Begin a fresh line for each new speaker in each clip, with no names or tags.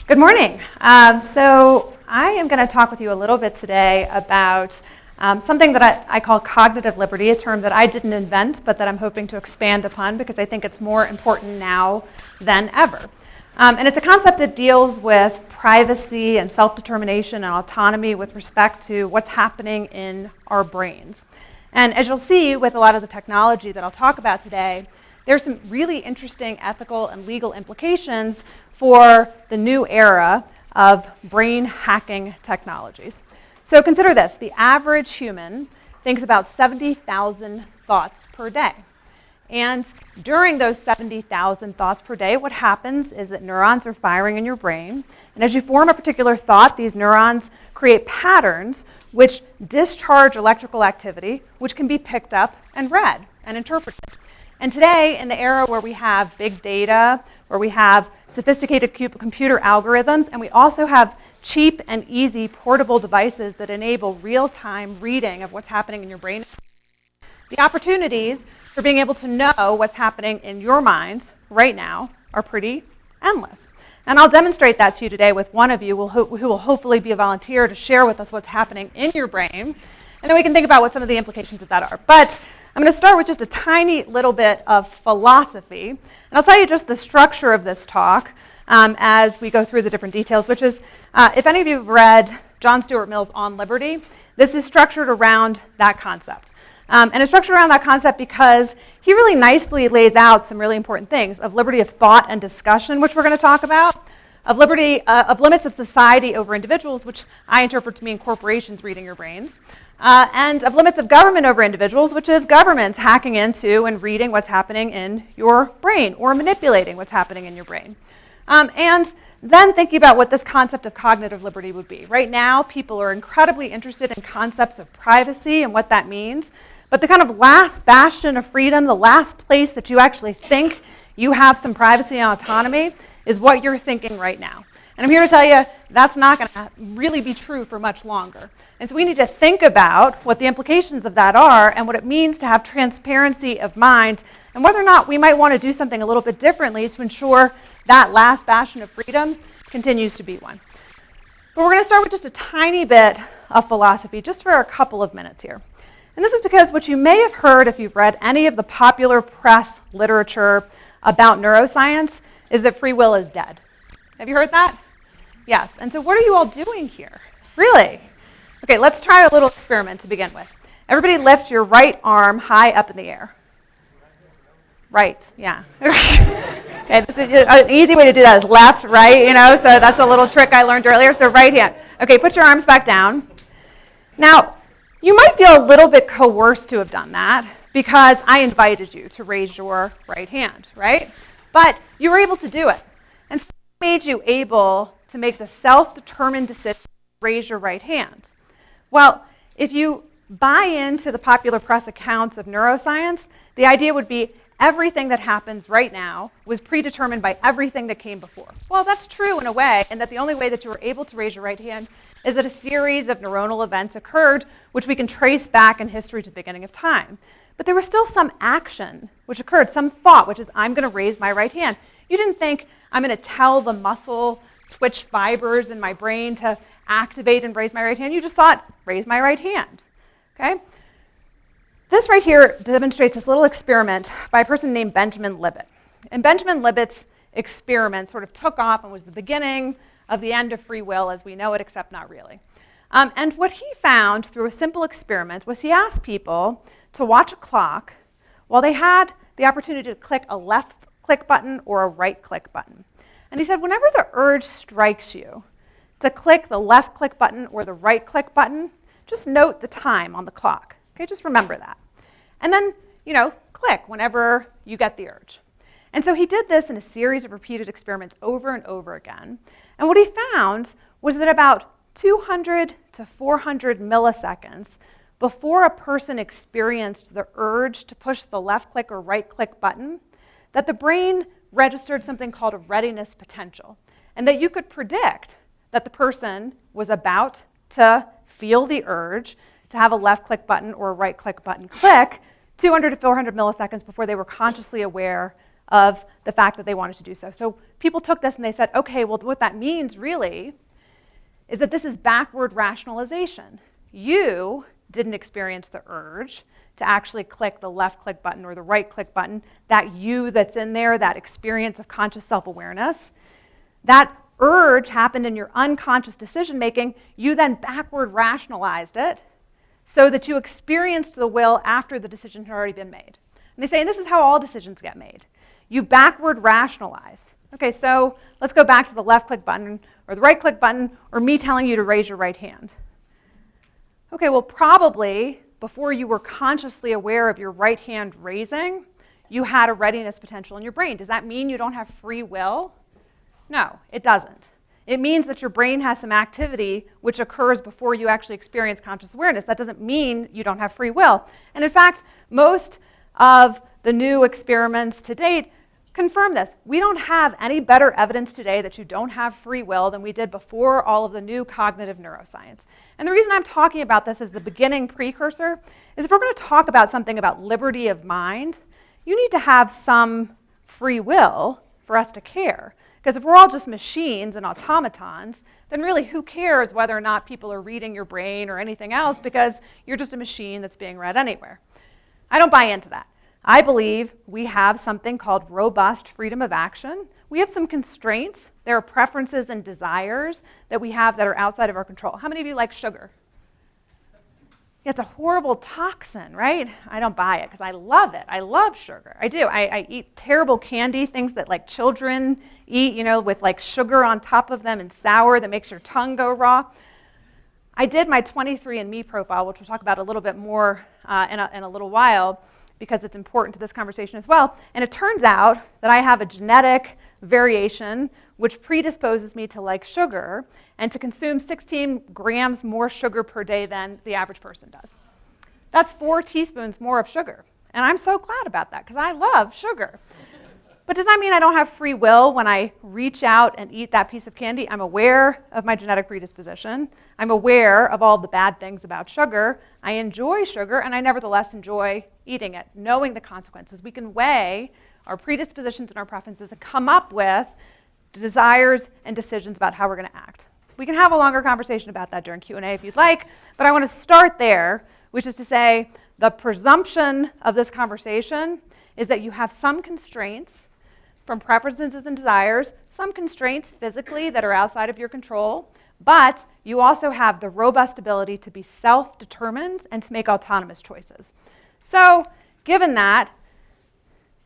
Good morning. So I am going to talk with you a little bit today about something that I call cognitive liberty, a term that I didn't invent, but that I'm hoping to expand upon because I think it's more important now than ever. And it's a concept that deals with privacy and self-determination and autonomy with respect to what's happening in our brains. And as you'll see with a lot of the technology that I'll talk about today, there's some really interesting ethical and legal implications for the new era of brain hacking technologies. So consider this, the average human thinks about 70,000 thoughts per day. And during those 70,000 thoughts per day, what happens is that neurons are firing in your brain. And as you form a particular thought, these neurons create patterns which discharge electrical activity, which can be picked up and read and interpreted. And today, in the era where we have big data, where we have sophisticated computer algorithms, and we also have cheap and easy portable devices that enable real-time reading of what's happening in your brain, the opportunities for being able to know what's happening in your mind right now are pretty endless. And I'll demonstrate that to you today with one of you who will hopefully be a volunteer to share with us what's happening in your brain, and then we can think about what some of the implications of that are. But I'm going to start with just a tiny little bit of philosophy, and I'll tell you just the structure of this talk as we go through the different details, which is, if any of you have read John Stuart Mill's On Liberty, this is structured around that concept. And it's structured around that concept because he really nicely lays out some really important things of liberty of thought and discussion, which we're going to talk about, of liberty, of limits of society over individuals, which I interpret to mean corporations reading your brains, and of limits of government over individuals, which is governments hacking into and reading what's happening in your brain or manipulating what's happening in your brain. And then thinking about what this concept of cognitive liberty would be. Right now, people are incredibly interested in concepts of privacy and what that means. But the kind of last bastion of freedom, the last place that you actually think you have some privacy and autonomy is what you're thinking right now. And I'm here to tell you that's not going to really be true for much longer. And so we need to think about what the implications of that are and what it means to have transparency of mind and whether or not we might want to do something a little bit differently to ensure that last bastion of freedom continues to be one. But we're going to start with just a tiny bit of philosophy just for a couple of minutes here. And this is because what you may have heard if you've read any of the popular press literature about neuroscience is that free will is dead. Have you heard that? Yes. And so what are you all doing here? Really? Okay, let's try a little experiment to begin with. Everybody lift your right arm high up in the air. Right, yeah. Okay, this is an easy way to do that is left, right, so that's a little trick I learned earlier. So right hand. Okay, put your arms back down. Now, you might feel a little bit coerced to have done that because I invited you to raise your right hand, right? But you were able to do it. And so it made you able to make the self-determined decision to raise your right hand. Well, if you buy into the popular press accounts of neuroscience, the idea would be everything that happens right now was predetermined by everything that came before. Well, that's true in a way, and that the only way that you were able to raise your right hand is that a series of neuronal events occurred, which we can trace back in history to the beginning of time. But there was still some action which occurred, some thought, which is, I'm going to raise my right hand. You didn't think, I'm going to tell the muscle twitch fibers in my brain to activate and raise my right hand. You just thought, raise my right hand. Okay? This right here demonstrates this little experiment by a person named Benjamin Libet. And Benjamin Libet's experiment sort of took off and was the beginning of the end of free will as we know it, except not really. And what he found through a simple experiment was he asked people to watch a clock while they had the opportunity to click a left click button or a right click button. And he said, whenever the urge strikes you to click the left click button or the right click button, just note the time on the clock. Okay, just remember that. And then, click whenever you get the urge. And so he did this in a series of repeated experiments over and over again. And what he found was that about 200 to 400 milliseconds before a person experienced the urge to push the left click or right click button, that the brain registered something called a readiness potential, and that you could predict that the person was about to feel the urge to have a left click button or a right click button click 200 to 400 milliseconds before they were consciously aware of the fact that they wanted to do so. So people took this and they said, okay, well, what that means really is that this is backward rationalization. You didn't experience the urge to actually click the left click button or the right click button, that you that's in there, that experience of conscious self-awareness. That urge happened in your unconscious decision making. You then backward rationalized it so that you experienced the will after the decision had already been made. And they say, and this is how all decisions get made. You backward rationalize. Okay, so let's go back to the left click button or the right click button or me telling you to raise your right hand. Okay, well, probably before you were consciously aware of your right hand raising, you had a readiness potential in your brain. Does that mean you don't have free will? No, it doesn't. It means that your brain has some activity which occurs before you actually experience conscious awareness. That doesn't mean you don't have free will. And in fact, most of the new experiments to date confirm this. We don't have any better evidence today that you don't have free will than we did before all of the new cognitive neuroscience. And the reason I'm talking about this as the beginning precursor is if we're going to talk about something about liberty of mind, you need to have some free will for us to care. Because if we're all just machines and automatons, then really who cares whether or not people are reading your brain or anything else, because you're just a machine that's being read anywhere. I don't buy into that. I believe we have something called robust freedom of action. We have some constraints. There are preferences and desires that we have that are outside of our control. How many of you like sugar? It's a horrible toxin, right? I don't buy it because I love it. I love sugar. I do. I eat terrible candy, things that like children eat, you know, with like sugar on top of them and sour that makes your tongue go raw. I did my 23andMe profile, which we'll talk about a little bit more in a little while, because it's important to this conversation as well. And it turns out that I have a genetic variation which predisposes me to like sugar and to consume 16 grams more sugar per day than the average person does. That's 4 teaspoons more of sugar. And I'm so glad about that because I love sugar. But does that mean I don't have free will when I reach out and eat that piece of candy? I'm aware of my genetic predisposition. I'm aware of all the bad things about sugar. I enjoy sugar, and I nevertheless enjoy eating it, knowing the consequences. We can weigh our predispositions and our preferences and come up with desires and decisions about how we're going to act. We can have a longer conversation about that during Q&A if you'd like, but I want to start there, which is to say the presumption of this conversation is that you have some constraints from preferences and desires, some constraints physically that are outside of your control, but you also have the robust ability to be self-determined and to make autonomous choices. So, given that,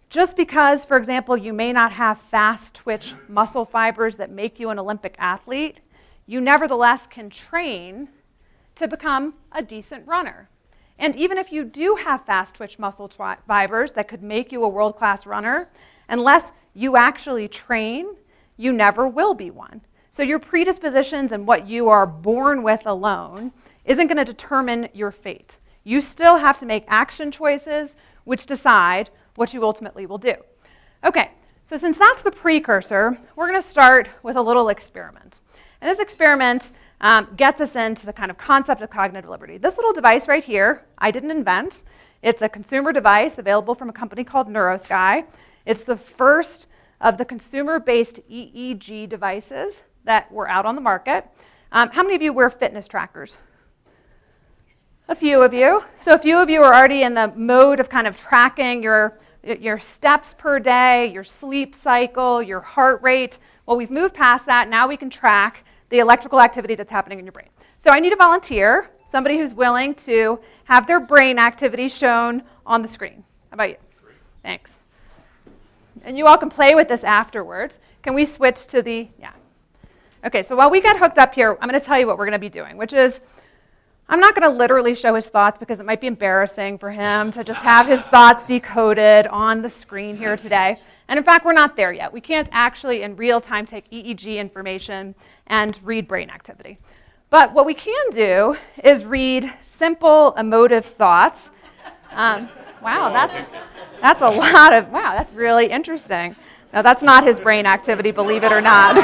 just because, for example, you may not have fast twitch muscle fibers that make you an Olympic athlete, you nevertheless can train to become a decent runner. And even if you do have fast twitch muscle fibers that could make you a world-class runner, unless you actually train, you never will be one. So your predispositions and what you are born with alone isn't going to determine your fate. You still have to make action choices which decide what you ultimately will do. Okay, so since that's the precursor, we're going to start with a little experiment. And this experiment gets us into the kind of concept of cognitive liberty. This little device right here, I didn't invent. It's a consumer device available from a company called NeuroSky. It's the first of the consumer-based EEG devices that were out on the market. How many of you wear fitness trackers? A few of you. So a few of you are already in the mode of kind of tracking your steps per day, your sleep cycle, your heart rate. Well, we've moved past that. Now we can track the electrical activity that's happening in your brain. So I need a volunteer, somebody who's willing to have their brain activity shown on the screen. How about you? Great. Thanks. And you all can play with this afterwards. Can we switch to the, yeah. Okay, so while we get hooked up here, I'm going to tell you what we're going to be doing, which is I'm not going to literally show his thoughts because it might be embarrassing for him to just have his thoughts decoded on the screen here today. And in fact, we're not there yet. We can't actually in real time take EEG information and read brain activity. But what we can do is read simple emotive thoughts. Wow, that's a lot of, wow, that's really interesting. Now, that's not his brain activity, believe it or not.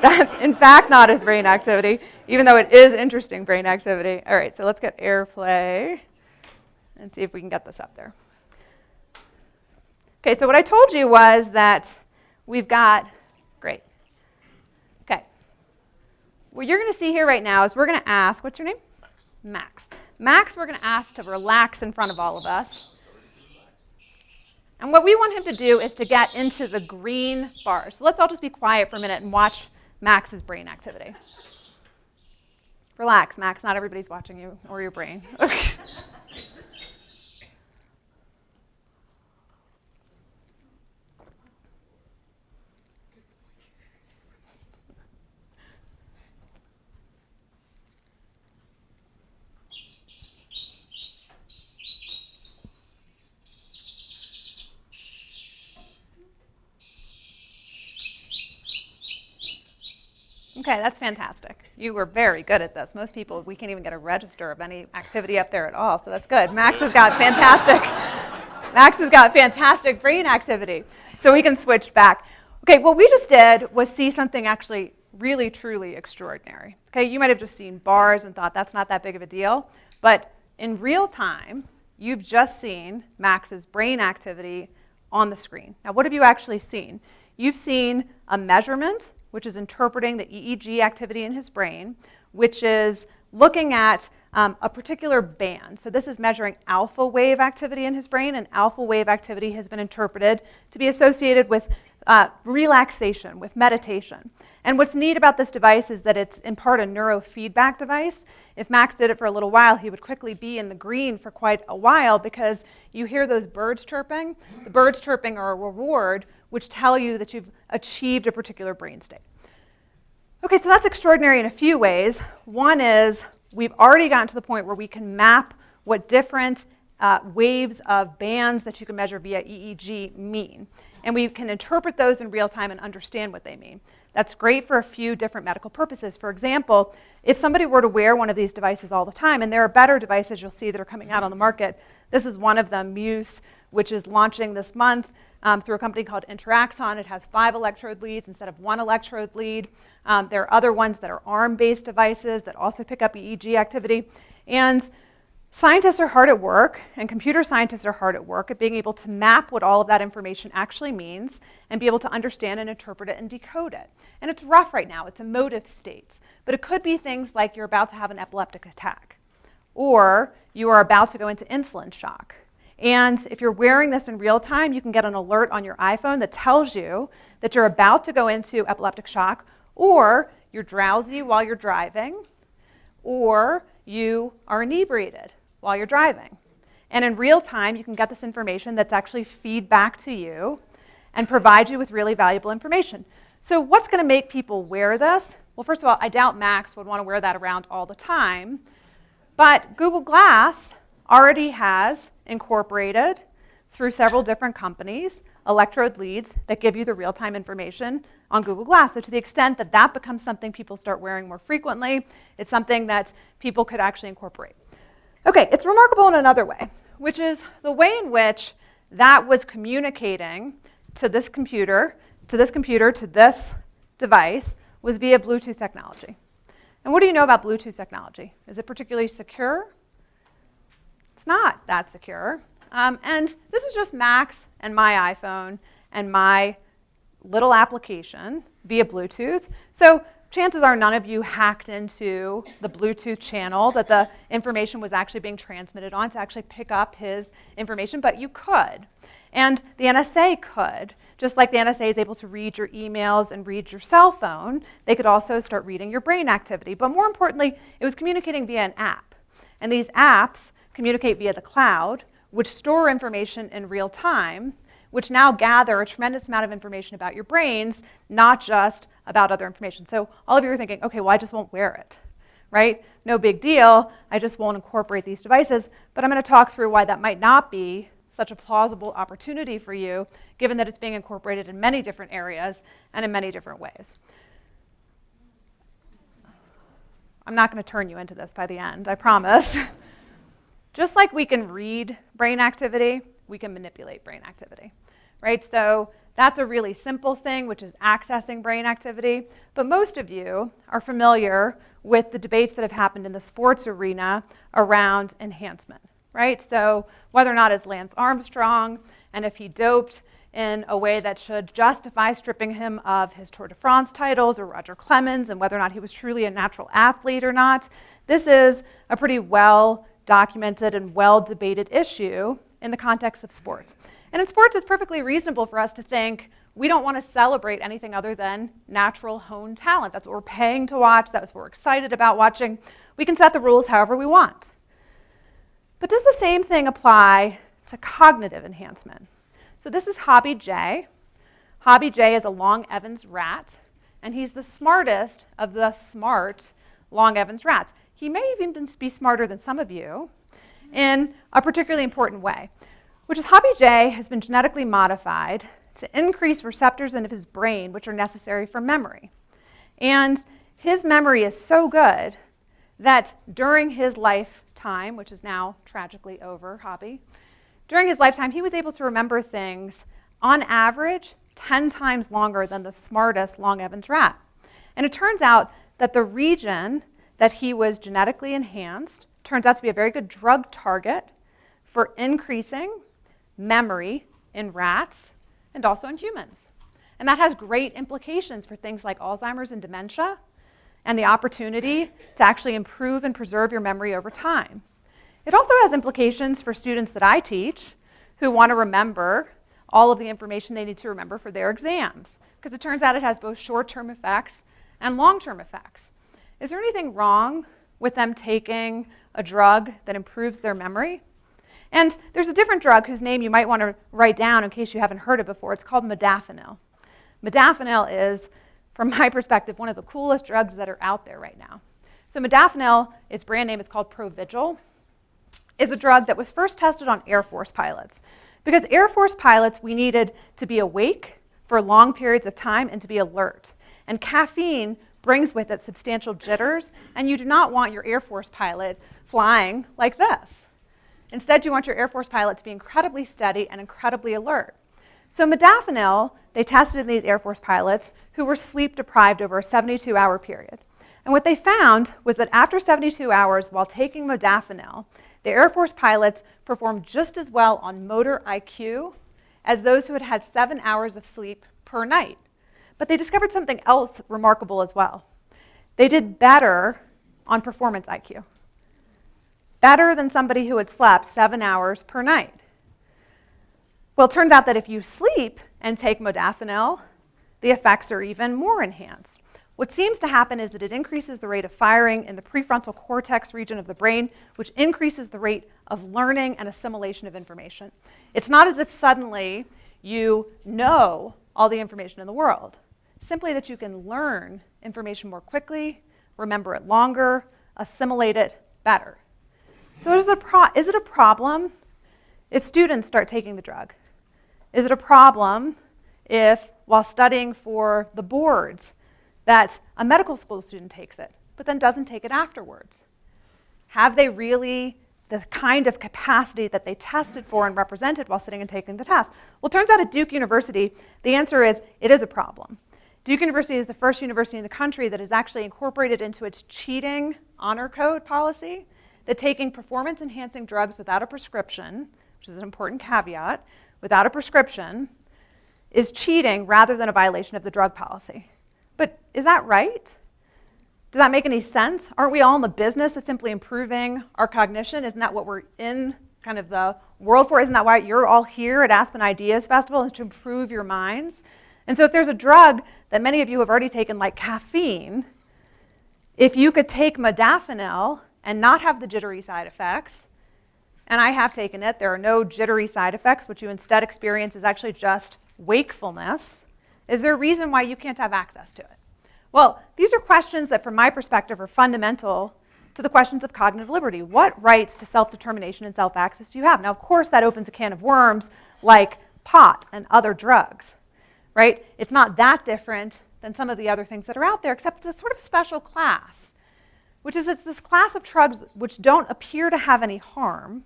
That's, in fact, not his brain activity, even though it is interesting brain activity. All right, so let's get AirPlay and see if we can get this up there. Okay, so what I told you was that we've got, great. Okay. What you're going to see here right now is we're going to ask, what's your name? Max. Max, we're going to ask to relax in front of all of us. And what we want him to do is to get into the green bars. So let's all just be quiet for a minute and watch Max's brain activity. Relax, Max. Not everybody's watching you or your brain. Okay, that's fantastic. You were very good at this. Most people, we can't even get a register of any activity up there at all, so that's good. Max has got fantastic brain activity. So we can switch back. Okay, what we just did was see something actually really, truly extraordinary. Okay, you might have just seen bars and thought that's not that big of a deal, but in real time, you've just seen Max's brain activity on the screen. Now, what have you actually seen? You've seen a measurement, which is interpreting the EEG activity in his brain, which is looking at a particular band. So this is measuring alpha wave activity in his brain, and alpha wave activity has been interpreted to be associated with relaxation, with meditation. And what's neat about this device is that it's in part a neurofeedback device. If Max did it for a little while, he would quickly be in the green for quite a while because you hear those birds chirping. The birds chirping are a reward which tell you that you've achieved a particular brain state. Okay, so that's extraordinary in a few ways. One is we've already gotten to the point where we can map what different waves of bands that you can measure via EEG mean. And we can interpret those in real time and understand what they mean. That's great for a few different medical purposes. For example, if somebody were to wear one of these devices all the time, and there are better devices you'll see that are coming out on the market. This is one of them, Muse, which is launching this month through a company called Interaxon. It has 5 electrode leads instead of 1 electrode lead. There are other ones that are arm-based devices that also pick up EEG activity. And scientists are hard at work, and computer scientists are hard at work at being able to map what all of that information actually means and be able to understand and interpret it and decode it. And it's rough right now. It's emotive states. But it could be things like you're about to have an epileptic attack, or you are about to go into insulin shock. And if you're wearing this in real time, you can get an alert on your iPhone that tells you that you're about to go into epileptic shock, or you're drowsy while you're driving, or you are inebriated while you're driving. And in real time, you can get this information that's actually feedback to you and provide you with really valuable information. So what's going to make people wear this? Well, first of all, I doubt Max would want to wear that around all the time. But Google Glass already has incorporated, through several different companies, electrode leads that give you the real-time information on Google Glass. So to the extent that that becomes something people start wearing more frequently, it's something that people could actually incorporate. Okay, it's remarkable in another way, which is the way in which that was communicating to this computer, to this device, was via Bluetooth technology. And what do you know about Bluetooth technology? Is it particularly secure? It's not that secure. And this is just Max and my iPhone and my little application via Bluetooth. So chances are none of you hacked into the Bluetooth channel that the information was actually being transmitted on to actually pick up his information, but you could. And the NSA could. Just like the NSA is able to read your emails and read your cell phone, they could also start reading your brain activity. But more importantly, it was communicating via an app. And these apps communicate via the cloud, which store information in real time, which now gather a tremendous amount of information about your brains, not just about other information. So all of you are thinking, okay, well, I just won't wear it, right? No big deal. I just won't incorporate these devices. But I'm going to talk through why that might not be such a plausible opportunity for you, given that it's being incorporated in many different areas and in many different ways. I'm not going to turn you into this by the end, I promise. Just like we can read brain activity, we can manipulate brain activity, right? So that's a really simple thing, which is accessing brain activity. But most of you are familiar with the debates that have happened in the sports arena around enhancement, right? So whether or not it's Lance Armstrong and if he doped in a way that should justify stripping him of his Tour de France titles or Roger Clemens and whether or not he was truly a natural athlete or not. This is a pretty well-documented and well-debated issue in the context of sports. And in sports, it's perfectly reasonable for us to think we don't want to celebrate anything other than natural honed talent. That's what we're paying to watch. That's what we're excited about watching. We can set the rules however we want. But does the same thing apply to cognitive enhancement? So this is Hobby J. Hobby J is a Long Evans rat, and he's the smartest of the smart Long Evans rats. He may even be smarter than some of you in a particularly important way, which is Hobby J has been genetically modified to increase receptors in his brain which are necessary for memory. And his memory is so good that during his lifetime, which is now tragically over, Hobby, during his lifetime, he was able to remember things, on average, 10 times longer than the smartest Long Evans rat. And it turns out that the region that he was genetically enhanced turns out to be a very good drug target for increasing memory in rats and also in humans. And that has great implications for things like Alzheimer's and dementia and the opportunity to actually improve and preserve your memory over time. It also has implications for students that I teach who want to remember all of the information they need to remember for their exams, because it turns out it has both short-term effects and long-term effects. Is there anything wrong with them taking a drug that improves their memory? And there's a different drug whose name you might want to write down in case you haven't heard it before. It's called modafinil. Modafinil is, from my perspective, one of the coolest drugs that are out there right now. So modafinil, its brand name is called Provigil, is a drug that was first tested on Air Force pilots. Because Air Force pilots, we needed to be awake for long periods of time and to be alert. And caffeine brings with it substantial jitters, and you do not want your Air Force pilot flying like this. Instead, you want your Air Force pilot to be incredibly steady and incredibly alert. So modafinil, they tested in these Air Force pilots who were sleep deprived over a 72-hour period. And what they found was that after 72 hours, while taking modafinil, the Air Force pilots performed just as well on motor IQ as those who had had 7 hours of sleep per night. But they discovered something else remarkable as well. They did better on performance IQ. Better than somebody who had slept 7 hours per night. Well, it turns out that if you sleep and take modafinil, the effects are even more enhanced. What seems to happen is that it increases the rate of firing in the prefrontal cortex region of the brain, which increases the rate of learning and assimilation of information. It's not as if suddenly you know all the information in the world. Simply that you can learn information more quickly, remember it longer, assimilate it better. So is it a problem if students start taking the drug? Is it a problem if, while studying for the boards, that a medical school student takes it, but then doesn't take it afterwards? Have they really the kind of capacity that they tested for and represented while sitting and taking the test? Well, it turns out at Duke University, the answer is it is a problem. Duke University is the first university in the country that has actually incorporated into its cheating honor code policy that taking performance-enhancing drugs without a prescription, which is an important caveat, without a prescription, is cheating rather than a violation of the drug policy. But is that right? Does that make any sense? Aren't we all in the business of simply improving our cognition? Isn't that what we're in kind of the world for? Isn't that why you're all here at Aspen Ideas Festival, is to improve your minds? And so if there's a drug that many of you have already taken, like caffeine, if you could take modafinil and not have the jittery side effects, and I have taken it, there are no jittery side effects. What you instead experience is actually just wakefulness. Is there a reason why you can't have access to it? Well, these are questions that, from my perspective, are fundamental to the questions of cognitive liberty. What rights to self-determination and self-access do you have? Now, of course, that opens a can of worms like pot and other drugs, right? It's not that different than some of the other things that are out there, except it's a sort of special class, which is it's this class of drugs which don't appear to have any harm.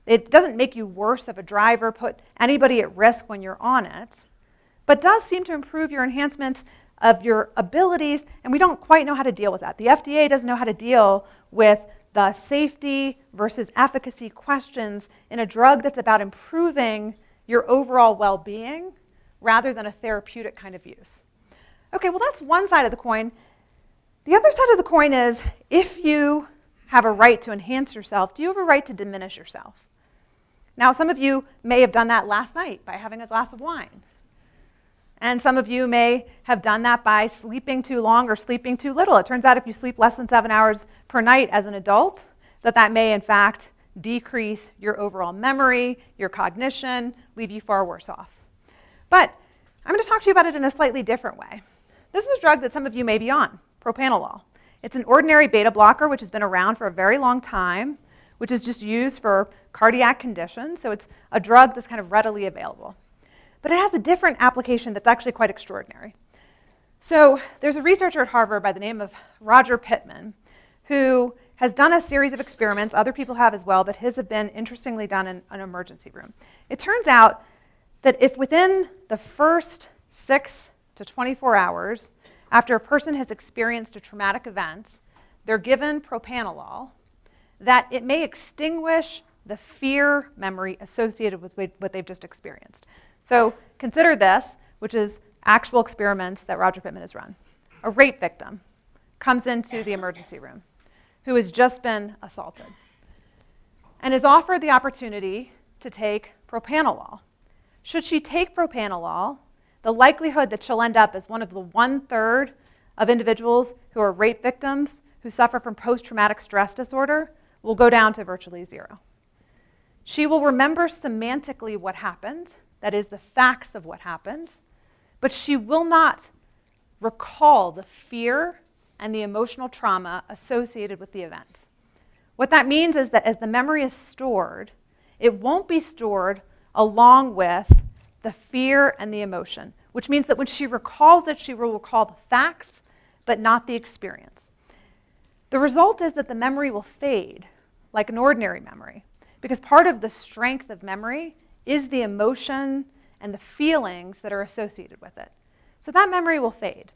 It doesn't make you worse of a driver, put anybody at risk when you're on it, but does seem to improve your enhancement of your abilities, and we don't quite know how to deal with that. The FDA doesn't know how to deal with the safety versus efficacy questions in a drug that's about improving your overall well-being rather than a therapeutic kind of use. Okay, well, that's one side of the coin. The other side of the coin is, if you have a right to enhance yourself, do you have a right to diminish yourself? Now, some of you may have done that last night by having a glass of wine. And some of you may have done that by sleeping too long or sleeping too little. It turns out if you sleep less than 7 hours per night as an adult, that may, in fact, decrease your overall memory, your cognition, leave you far worse off. But I'm going to talk to you about it in a slightly different way. This is a drug that some of you may be on, propranolol. It's an ordinary beta blocker, which has been around for a very long time, which is just used for cardiac conditions. So it's a drug that's kind of readily available. But it has a different application that's actually quite extraordinary. So there's a researcher at Harvard by the name of Roger Pittman who has done a series of experiments. Other people have as well, but his have been interestingly done in an emergency room. It turns out that if within the first 6 to 24 hours after a person has experienced a traumatic event, they're given propranolol, that it may extinguish the fear memory associated with what they've just experienced. So consider this, which is actual experiments that Roger Pittman has run. A rape victim comes into the emergency room who has just been assaulted and is offered the opportunity to take propranolol. Should she take propranolol, the likelihood that she'll end up as one of the 1/3 of individuals who are rape victims who suffer from post-traumatic stress disorder will go down to virtually 0. She will remember semantically what happened, that is, the facts of what happened, but she will not recall the fear and the emotional trauma associated with the event. What that means is that as the memory is stored, it won't be stored along with the fear and the emotion, which means that when she recalls it, she will recall the facts, but not the experience. The result is that the memory will fade like an ordinary memory, because part of the strength of memory is the emotion and the feelings that are associated with it. So that memory will fade.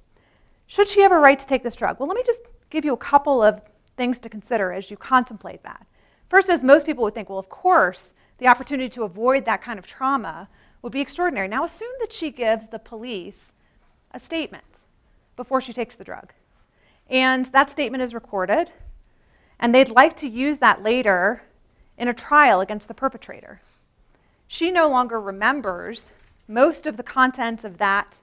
Should she have a right to take this drug? Well, let me just give you a couple of things to consider as you contemplate that. First, as most people would think, well, of course, the opportunity to avoid that kind of trauma would be extraordinary. Now, assume that she gives the police a statement before she takes the drug. And that statement is recorded, and they'd like to use that later in a trial against the perpetrator. She no longer remembers most of the content of that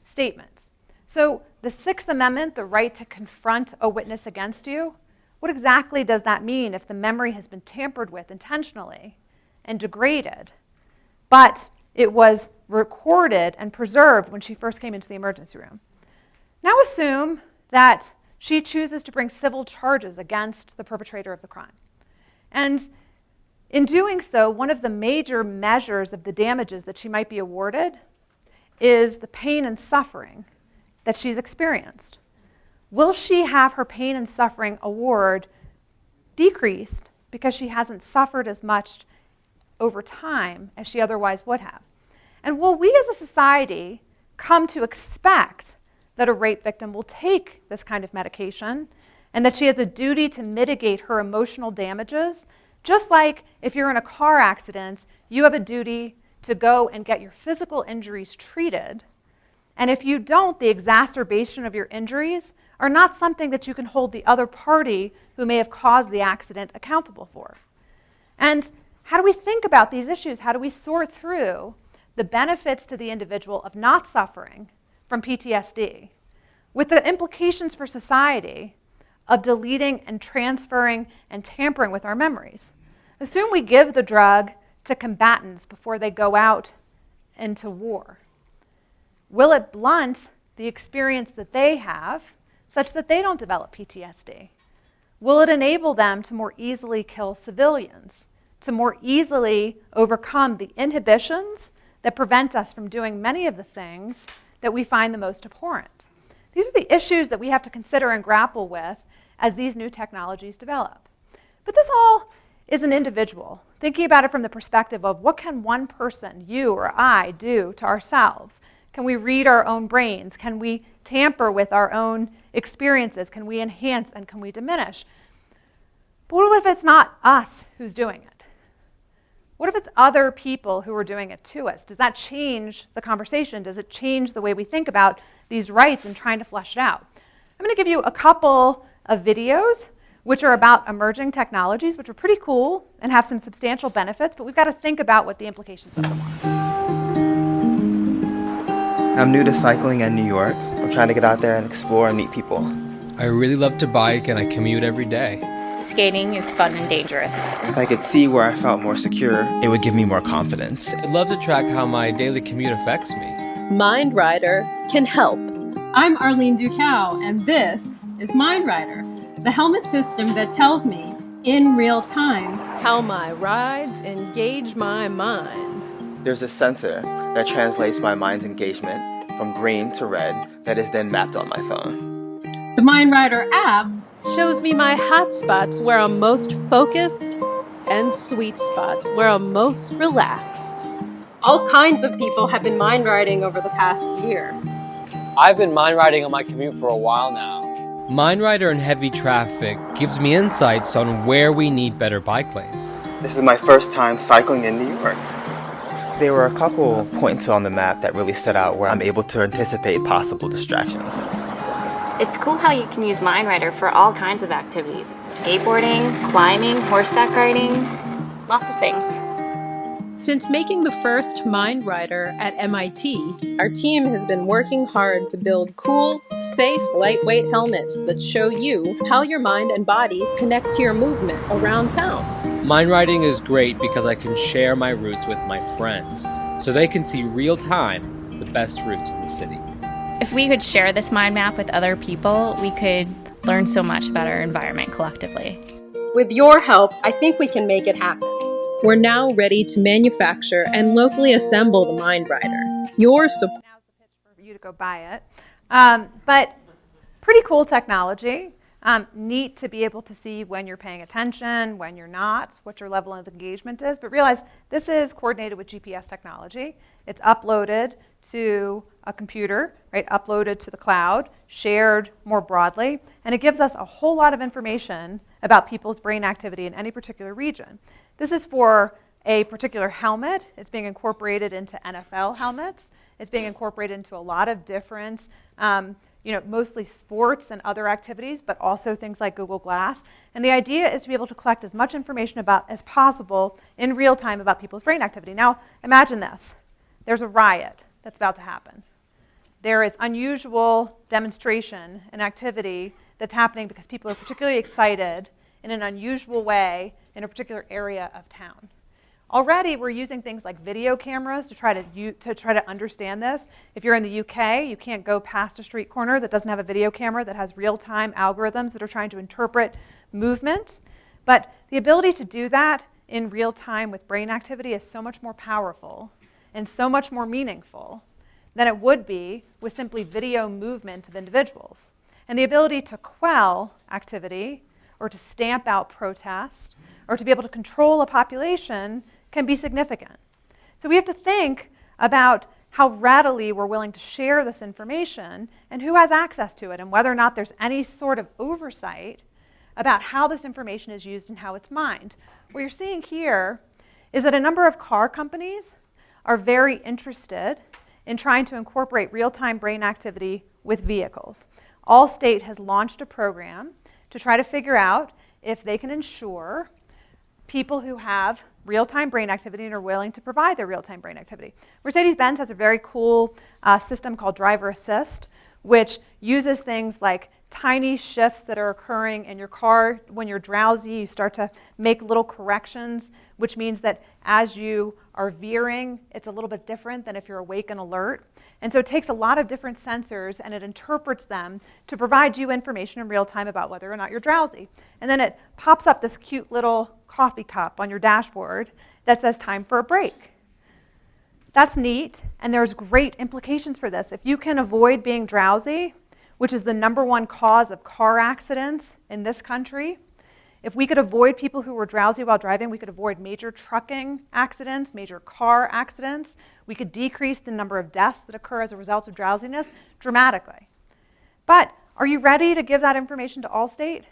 statement. So the Sixth Amendment, the right to confront a witness against you, what exactly does that mean if the memory has been tampered with intentionally and degraded, but it was recorded and preserved when she first came into the emergency room? Now assume that she chooses to bring civil charges against the perpetrator of the crime. And in doing so, one of the major measures of the damages that she might be awarded is the pain and suffering that she's experienced. Will she have her pain and suffering award decreased because she hasn't suffered as much over time as she otherwise would have? And will we as a society come to expect that a rape victim will take this kind of medication and that she has a duty to mitigate her emotional damages, just like if you're in a car accident, you have a duty to go and get your physical injuries treated. And if you don't, the exacerbation of your injuries are not something that you can hold the other party who may have caused the accident accountable for. And how do we think about these issues? How do we sort through the benefits to the individual of not suffering from PTSD with the implications for society of deleting and transferring and tampering with our memories? Assume we give the drug to combatants before they go out into war. Will it blunt the experience that they have such that they don't develop PTSD? Will it enable them to more easily kill civilians, to more easily overcome the inhibitions that prevent us from doing many of the things that we find the most abhorrent? These are the issues that we have to consider and grapple with as these new technologies develop. But this all is an individual, thinking about it from the perspective of what can one person, you or I, do to ourselves? Can we read our own brains? Can we tamper with our own experiences? Can we enhance and can we diminish? But what if it's not us who's doing it? What if it's other people who are doing it to us? Does that change the conversation? Does it change the way we think about these rights and trying to flesh it out? I'm going to give you a couple of videos which are about emerging technologies, which are pretty cool and have some substantial benefits, but we've got to think about what the implications of them are.
I'm new to cycling in New York. I'm trying to get out there and explore and meet people.
I really love to bike and I commute every day.
Skating is fun and dangerous.
If I could see where I felt more secure, it would give me more confidence.
I'd love to track how my daily commute affects me.
MindRider can help.
I'm Arlene Ducow, and this is MindRider, the helmet system that tells me, in real time,
How my rides engage my mind.
There's a sensor that translates my mind's engagement from green to red that is then mapped on my phone.
the MindRider app
Shows me my hot spots where I'm most focused and sweet spots where I'm most relaxed.
all kinds of people have been mind riding over the past year.
I've been mind riding on my commute for a while now.
MindRider in heavy traffic gives me insights on where we need better bike lanes.
This is my first time cycling in New York. There were a couple points on the map that really stood out where I'm able to anticipate possible distractions.
It's cool how you can use MindRider for all kinds of activities. Skateboarding, climbing, horseback riding, lots of things.
Since making the first MindRider at MIT, our team has been working hard to build cool, safe, lightweight helmets that show you how your mind and body connect to your movement around town.
Mind riding is great because I can share my routes with my friends, so they can see real time the best routes in the city.
If we could share this mind map with other people, we could learn so much about our environment collectively.
With your help, I think we can make it happen.
We're now ready to manufacture and locally assemble the MindRider. Your support.
Now's the pitch for you to go buy it. But pretty cool technology. Neat to be able to see when you're paying attention, when you're not, what your level of engagement is. But realize this is coordinated with GPS technology. It's uploaded to a computer, right? Uploaded to the cloud, shared more broadly, and it gives us a whole lot of information about people's brain activity in any particular region. This is for a particular helmet. It's being incorporated into NFL helmets. It's being incorporated into a lot of different, mostly sports and other activities, but also things like Google Glass. And the idea is to be able to collect as much information about as possible in real time about people's brain activity. Now, imagine this. There's a riot that's about to happen. There is unusual demonstration and activity that's happening because people are particularly excited in an unusual way in a particular area of town. Already, we're using things like video cameras to try to understand this. If you're in the UK, you can't go past a street corner that doesn't have a video camera that has real-time algorithms that are trying to interpret movement. But the ability to do that in real time with brain activity is so much more powerful and so much more meaningful than it would be with simply video movement of individuals. And the ability to quell activity or to stamp out protest or to be able to control a population can be significant. So we have to think about how readily we're willing to share this information and who has access to it and whether or not there's any sort of oversight about how this information is used and how it's mined. What you're seeing here is that a number of car companies are very interested in trying to incorporate real-time brain activity with vehicles. Allstate has launched a program to try to figure out if they can ensure people who have real-time brain activity and are willing to provide their real-time brain activity. Mercedes-Benz has a very cool system called Driver Assist, which uses things like tiny shifts that are occurring in your car. When you're drowsy, you start to make little corrections, which means that as you are veering, it's a little bit different than if you're awake and alert. And so it takes a lot of different sensors and it interprets them to provide you information in real time about whether or not you're drowsy. And then it pops up this cute little coffee cup on your dashboard that says time for a break. That's neat, and there's great implications for this. If you can avoid being drowsy, which is the #1 cause of car accidents in this country, if we could avoid people who were drowsy while driving, we could avoid major trucking accidents, major car accidents. We could decrease the number of deaths that occur as a result of drowsiness dramatically. But are you ready to give that information to Allstate?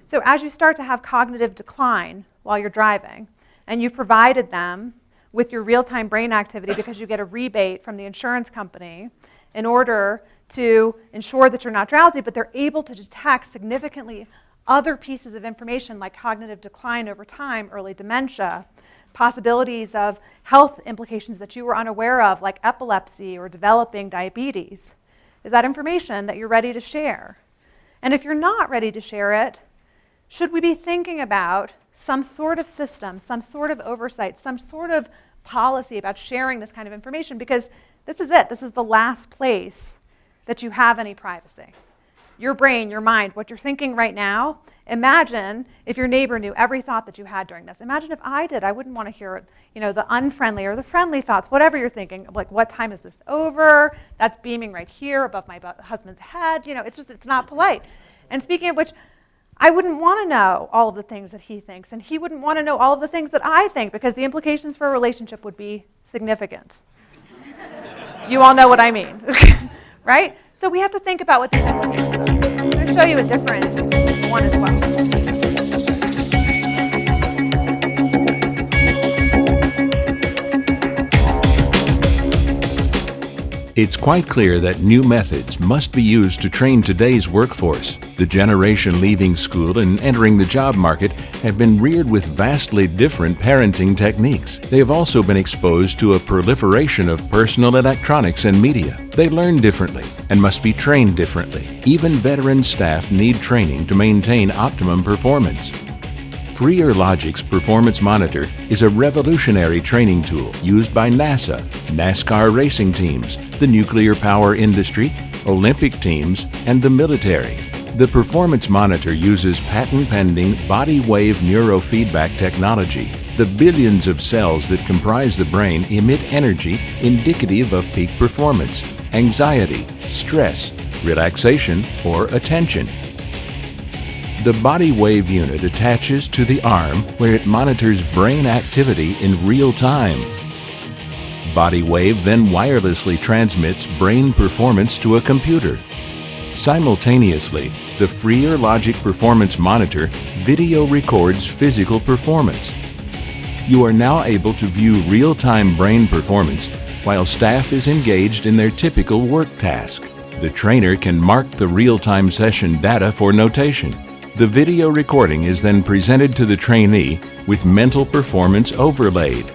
So as you start to have cognitive decline while you're driving, and you've provided them with your real-time brain activity because you get a rebate from the insurance company in order to ensure that you're not drowsy, but they're able to detect significantly other pieces of information like cognitive decline over time, early dementia, possibilities of health implications that you were unaware of, like epilepsy or developing diabetes. Is that information that you're ready to share? And if you're not ready to share it, should we be thinking about some sort of system, some sort of oversight, some sort of policy about sharing this kind of information? Because this is it. This is the last place that you have any privacy. Your brain, your mind, what you're thinking right now. Imagine if your neighbor knew every thought that you had during this. Imagine if I did. I wouldn't want to hear, the unfriendly or the friendly thoughts, whatever you're thinking, like what time is this over? That's beaming right here above my husband's head. It's not polite. And speaking of which, I wouldn't want to know all of the things that he thinks, and he wouldn't want to know all of the things that I think, because the implications for a relationship would be significant. You all know what I mean, right? So we have to think about what these implications are. I'm going to show you a different one as well.
It's quite clear that new methods must be used to train today's workforce. The generation leaving school and entering the job market have been reared with vastly different parenting techniques. They have also been exposed to a proliferation of personal electronics and media. They learn differently and must be trained differently. Even veteran staff need training to maintain optimum performance. Freer Logic's Performance Monitor is a revolutionary training tool used by NASA, NASCAR racing teams, the nuclear power industry, Olympic teams, and the military. The Performance Monitor uses patent-pending body wave neurofeedback technology. The billions of cells that comprise the brain emit energy indicative of peak performance, anxiety, stress, relaxation, or attention. The body wave unit attaches to the arm where it monitors brain activity in real time. Body wave then wirelessly transmits brain performance to a computer. Simultaneously, the Freer Logic Performance Monitor video records physical performance. You are now able to view real-time brain performance while staff is engaged in their typical work task. The trainer can mark the real-time session data for notation. The video recording is then presented to the trainee with mental performance overlaid.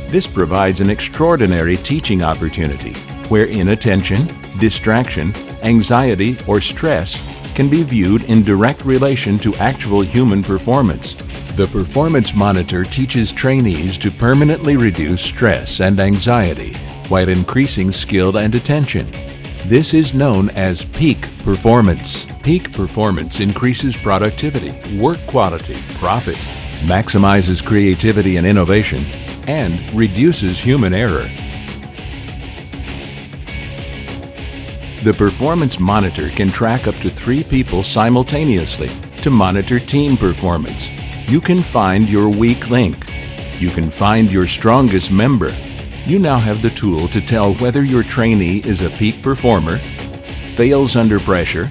This provides an extraordinary teaching opportunity where inattention, distraction, anxiety, or stress can be viewed in direct relation to actual human performance. The Performance Monitor teaches trainees to permanently reduce stress and anxiety while increasing skill and attention. This is known as peak performance. Peak performance increases productivity, work quality, profit, maximizes creativity and innovation, and reduces human error. The Performance Monitor can track up to 3 people simultaneously to monitor team performance. You can find your weak link. You can find your strongest member. You now have the tool to tell whether your trainee is a peak performer, fails under pressure,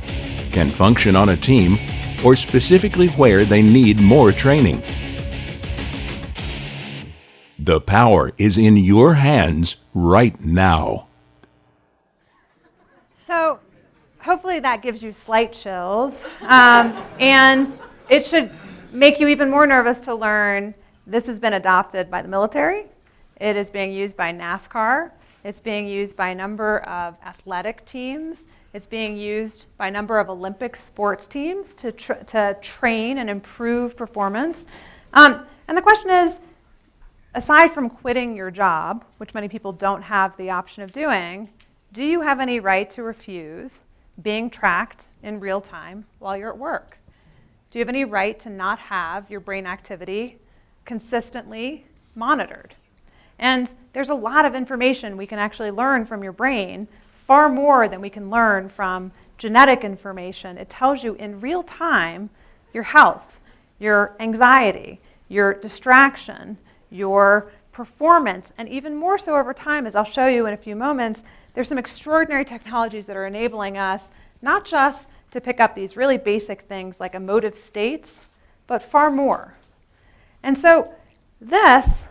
can function on a team, or specifically where they need more training. The power is in your hands right now.
So hopefully that gives you slight chills, and it should make you even more nervous to learn this has been adopted by the military. It is being used by NASCAR. It's being used by a number of athletic teams. It's being used by a number of Olympic sports teams to train and improve performance. And the question is, aside from quitting your job, which many people don't have the option of doing, do you have any right to refuse being tracked in real time while you're at work? Do you have any right to not have your brain activity consistently monitored? And there's a lot of information we can actually learn from your brain, far more than we can learn from genetic information. It tells you in real time your health, your anxiety, your distraction, your performance, and even more so over time, as I'll show you in a few moments. There's some extraordinary technologies that are enabling us not just to pick up these really basic things like emotive states, but far more. And so This,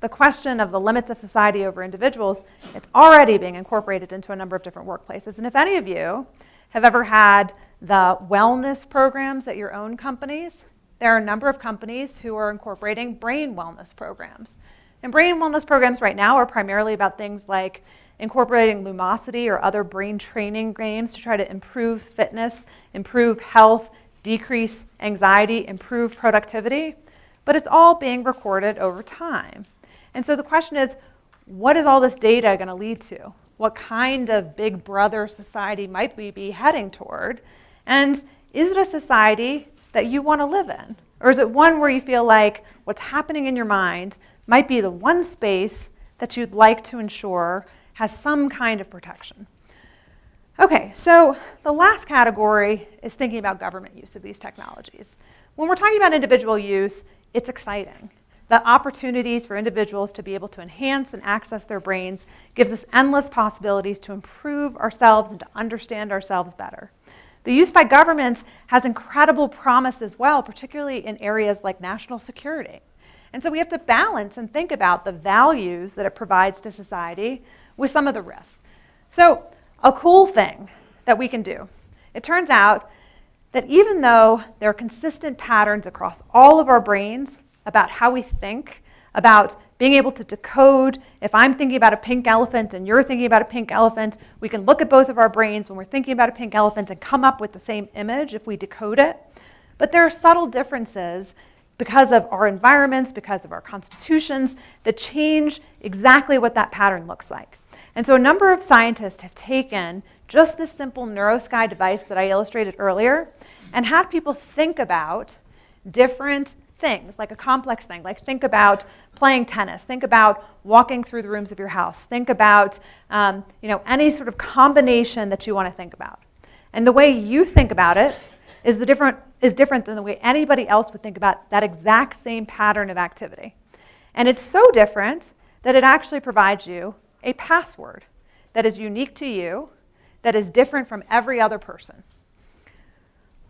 the question of the limits of society over individuals, it's already being incorporated into a number of different workplaces. And if any of you have ever had the wellness programs at your own companies, there are a number of companies who are incorporating brain wellness programs. And brain wellness programs right now are primarily about things like incorporating Lumosity or other brain training games to try to improve fitness, improve health, decrease anxiety, improve productivity. But it's all being recorded over time. And so the question is, what is all this data going to lead to? What kind of big brother society might we be heading toward? And is it a society that you want to live in? Or is it one where you feel like what's happening in your mind might be the one space that you'd like to ensure has some kind of protection? Okay, so the last category is thinking about government use of these technologies. When we're talking about individual use, it's exciting. The opportunities for individuals to be able to enhance and access their brains gives us endless possibilities to improve ourselves and to understand ourselves better. The use by governments has incredible promise as well, particularly in areas like national security. And so we have to balance and think about the values that it provides to society with some of the risks. So a cool thing that we can do, it turns out that even though there are consistent patterns across all of our brains about how we think, about being able to decode, if I'm thinking about a pink elephant and you're thinking about a pink elephant, we can look at both of our brains when we're thinking about a pink elephant and come up with the same image if we decode it. But there are subtle differences because of our environments, because of our constitutions, that change exactly what that pattern looks like. And so a number of scientists have taken just this simple NeuroSky device that I illustrated earlier and had people think about different things, like a complex thing, like think about playing tennis, think about walking through the rooms of your house, think about any sort of combination that you want to think about. And the way you think about it is different than the way anybody else would think about that exact same pattern of activity. And it's so different that it actually provides you a password that is unique to you, that is different from every other person.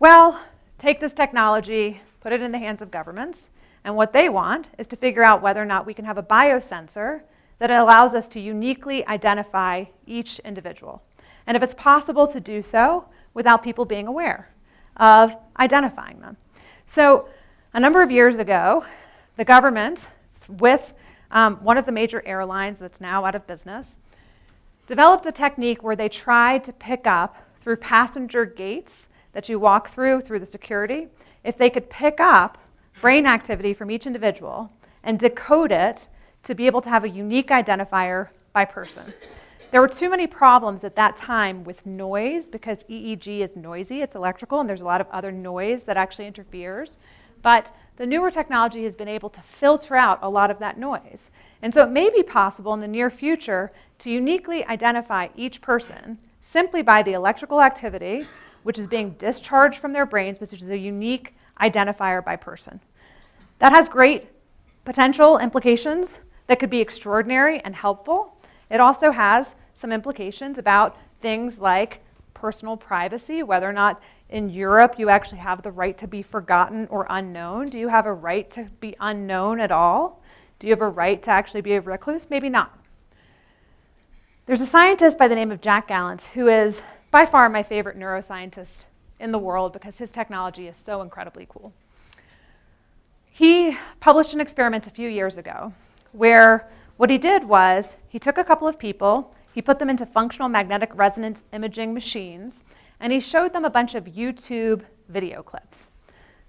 Well, take this technology, put it in the hands of governments, and what they want is to figure out whether or not we can have a biosensor that allows us to uniquely identify each individual. And if it's possible to do so without people being aware of identifying them. So a number of years ago, the government, with one of the major airlines that's now out of business, developed a technique where they tried to pick up through passenger gates that you walk through the security, if they could pick up brain activity from each individual and decode it to be able to have a unique identifier by person. There were too many problems at that time with noise because EEG is noisy, it's electrical, and there's a lot of other noise that actually interferes. But the newer technology has been able to filter out a lot of that noise. And so it may be possible in the near future to uniquely identify each person simply by the electrical activity which is being discharged from their brains, which is a unique identifier by person. That has great potential implications that could be extraordinary and helpful. It also has some implications about things like personal privacy, whether or not in Europe you actually have the right to be forgotten or unknown. Do you have a right to be unknown at all? Do you have a right to actually be a recluse? Maybe not. There's a scientist by the name of Jack Gallant who is by far my favorite neuroscientist in the world because his technology is so incredibly cool. He published an experiment a few years ago where what he did was he took a couple of people, he put them into functional magnetic resonance imaging machines, and he showed them a bunch of YouTube video clips.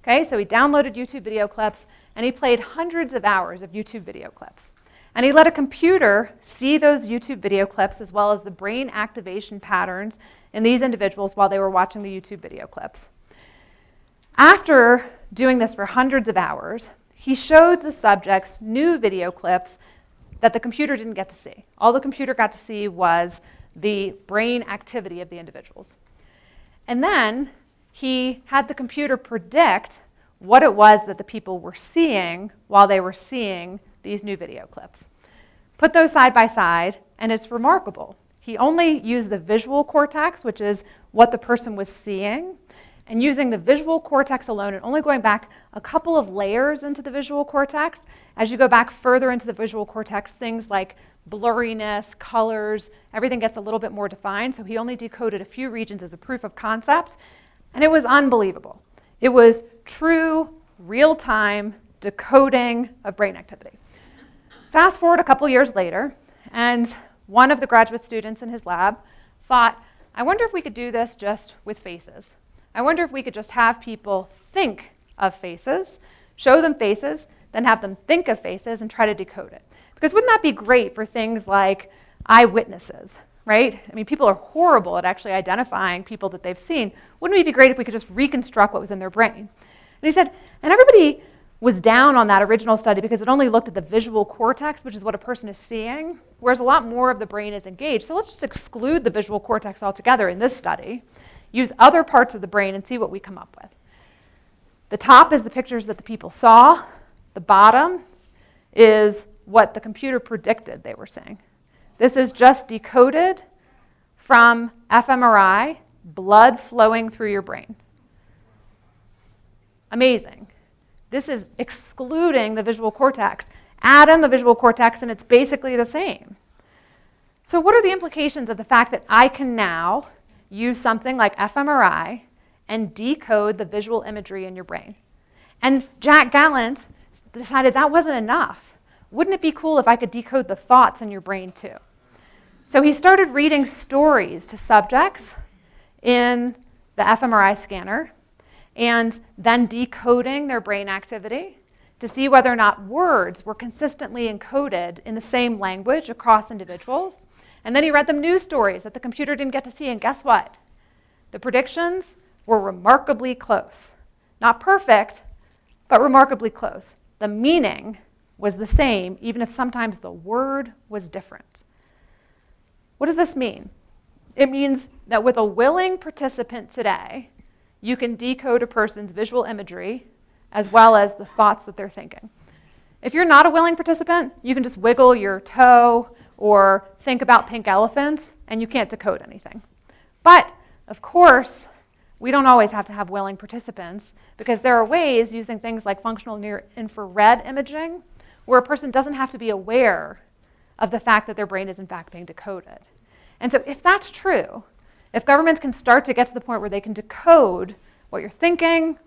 Okay, so he downloaded YouTube video clips and he played hundreds of hours of YouTube video clips. And he let a computer see those YouTube video clips as well as the brain activation patterns in these individuals while they were watching the YouTube video clips. After doing this for hundreds of hours, he showed the subjects new video clips that the computer didn't get to see. All the computer got to see was the brain activity of the individuals. And then he had the computer predict what it was that the people were seeing while they were seeing these new video clips. Put those side by side, and it's remarkable. He only used the visual cortex, which is what the person was seeing, and using the visual cortex alone and only going back a couple of layers into the visual cortex. As you go back further into the visual cortex, things like blurriness, colors, everything gets a little bit more defined. So he only decoded a few regions as a proof of concept, and it was unbelievable. It was true, real-time decoding of brain activity. Fast forward a couple years later, and one of the graduate students in his lab thought, I wonder if we could do this just with faces. I wonder if we could just have people think of faces, show them faces, then have them think of faces and try to decode it. Because wouldn't that be great for things like eyewitnesses, right? I mean, people are horrible at actually identifying people that they've seen. Wouldn't it be great if we could just reconstruct what was in their brain? And he said, and everybody was down on that original study because it only looked at the visual cortex, which is what a person is seeing, whereas a lot more of the brain is engaged. So let's just exclude the visual cortex altogether in this study, use other parts of the brain and see what we come up with. The top is the pictures that the people saw. The bottom is what the computer predicted they were seeing. This is just decoded from fMRI, blood flowing through your brain. Amazing. This is excluding the visual cortex. Add in the visual cortex and it's basically the same. So what are the implications of the fact that I can now use something like fMRI and decode the visual imagery in your brain? And Jack Gallant decided that wasn't enough. Wouldn't it be cool if I could decode the thoughts in your brain too? So he started reading stories to subjects in the fMRI scanner and then decoding their brain activity to see whether or not words were consistently encoded in the same language across individuals. And then he read them news stories that the computer didn't get to see, and guess what? The predictions were remarkably close. Not perfect, but remarkably close. The meaning was the same, even if sometimes the word was different. What does this mean? It means that with a willing participant today, you can decode a person's visual imagery as well as the thoughts that they're thinking. If you're not a willing participant, you can just wiggle your toe or think about pink elephants, and you can't decode anything. But, of course, we don't always have to have willing participants because there are ways using things like functional near-infrared imaging where a person doesn't have to be aware of the fact that their brain is in fact being decoded. And so if that's true, if governments can start to get to the point where they can decode what you're thinking,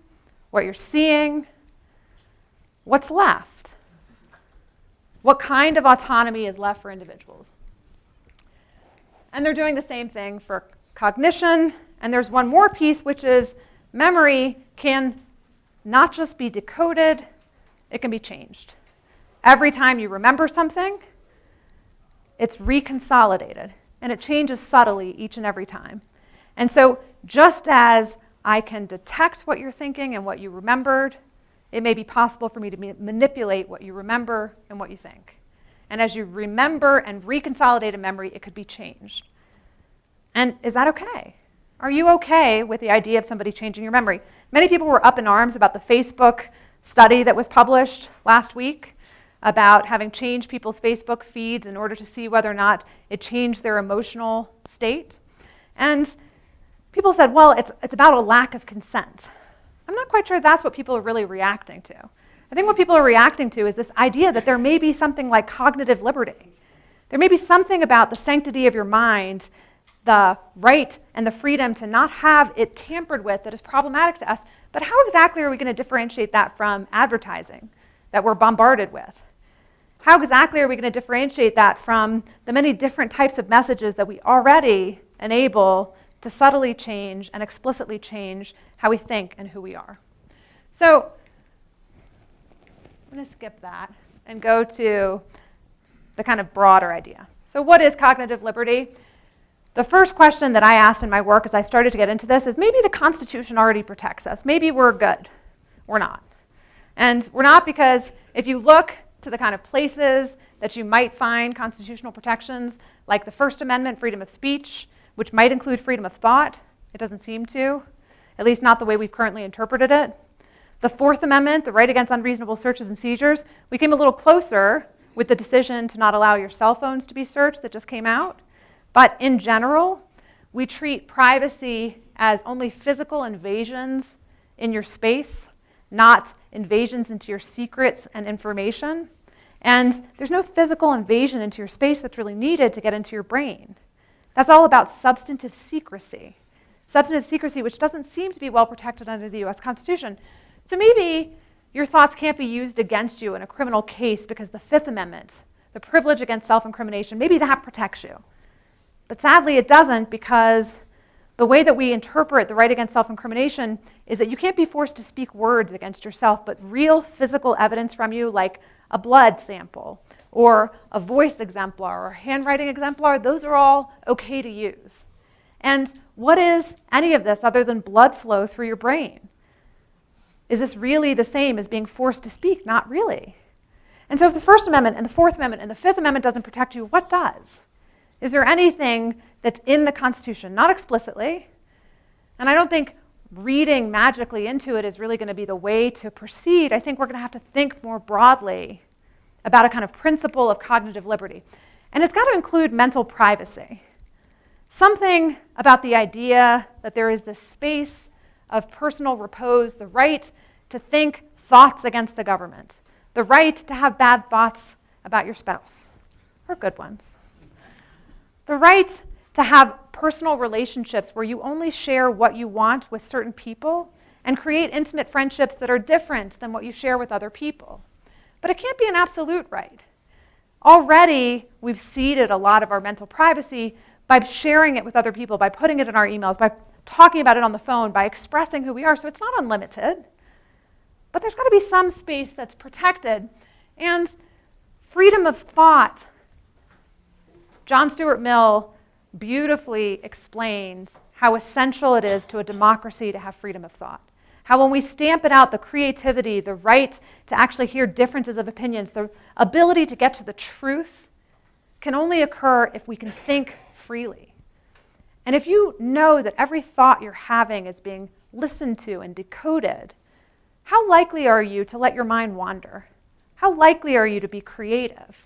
what you're seeing, what's left? What kind of autonomy is left for individuals? And they're doing the same thing for cognition. And there's one more piece, which is memory can not just be decoded, it can be changed. Every time you remember something, it's reconsolidated. And it changes subtly each and every time. And so just as I can detect what you're thinking and what you remembered, it may be possible for me to manipulate what you remember and what you think. And as you remember and reconsolidate a memory, it could be changed. And is that okay? Are you okay with the idea of somebody changing your memory? Many people were up in arms about the Facebook study that was published last week about having changed people's Facebook feeds in order to see whether or not it changed their emotional state. And people said, well, it's about a lack of consent. I'm not quite sure that's what people are really reacting to. I think what people are reacting to is this idea that there may be something like cognitive liberty. There may be something about the sanctity of your mind, the right and the freedom to not have it tampered with that is problematic to us. But how exactly are we going to differentiate that from advertising that we're bombarded with? How exactly are we going to differentiate that from the many different types of messages that we already enable to subtly change and explicitly change how we think and who we are? So I'm going to skip that and go to the kind of broader idea. So what is cognitive liberty? The first question that I asked in my work as I started to get into this is maybe the Constitution already protects us. Maybe we're good. We're not. And we're not because if you look to the kind of places that you might find constitutional protections, like the First Amendment, freedom of speech, which might include freedom of thought. It doesn't seem to, at least not the way we've currently interpreted it. The Fourth Amendment, the right against unreasonable searches and seizures, we came a little closer with the decision to not allow your cell phones to be searched that just came out. But in general, We treat privacy as only physical invasions in your space, not invasions into your secrets and information. And there's no physical invasion into your space that's really needed to get into your brain. That's all about substantive secrecy. Substantive secrecy, which doesn't seem to be well protected under the US Constitution. So maybe your thoughts can't be used against you in a criminal case because the Fifth Amendment, the privilege against self-incrimination, maybe that protects you. But sadly, it doesn't, because the way that we interpret the right against self-incrimination is that you can't be forced to speak words against yourself, but real physical evidence from you, like a blood sample or a voice exemplar or a handwriting exemplar, those are all okay to use. And what is any of this other than blood flow through your brain? Is this really the same as being forced to speak? Not really. And so if the First Amendment and the Fourth Amendment and the Fifth Amendment doesn't protect you, what does? Is there anything that's in the Constitution? Not explicitly. And I don't think reading magically into it is really going to be the way to proceed. I think we're going to have to think more broadly about a kind of principle of cognitive liberty. And it's got to include mental privacy. Something about the idea that there is this space of personal repose, the right to think thoughts against the government, the right to have bad thoughts about your spouse, or good ones, the right to have personal relationships where you only share what you want with certain people and create intimate friendships that are different than what you share with other people. But it can't be an absolute right. Already, we've ceded a lot of our mental privacy by sharing it with other people, by putting it in our emails, by talking about it on the phone, by expressing who we are. So it's not unlimited. But there's got to be some space that's protected. And freedom of thought. John Stuart Mill beautifully explains how essential it is to a democracy to have freedom of thought. How when we stamp it out, the creativity, the right to actually hear differences of opinions, the ability to get to the truth can only occur if we can think freely. And if you know that every thought you're having is being listened to and decoded, how likely are you to let your mind wander? How likely are you to be creative?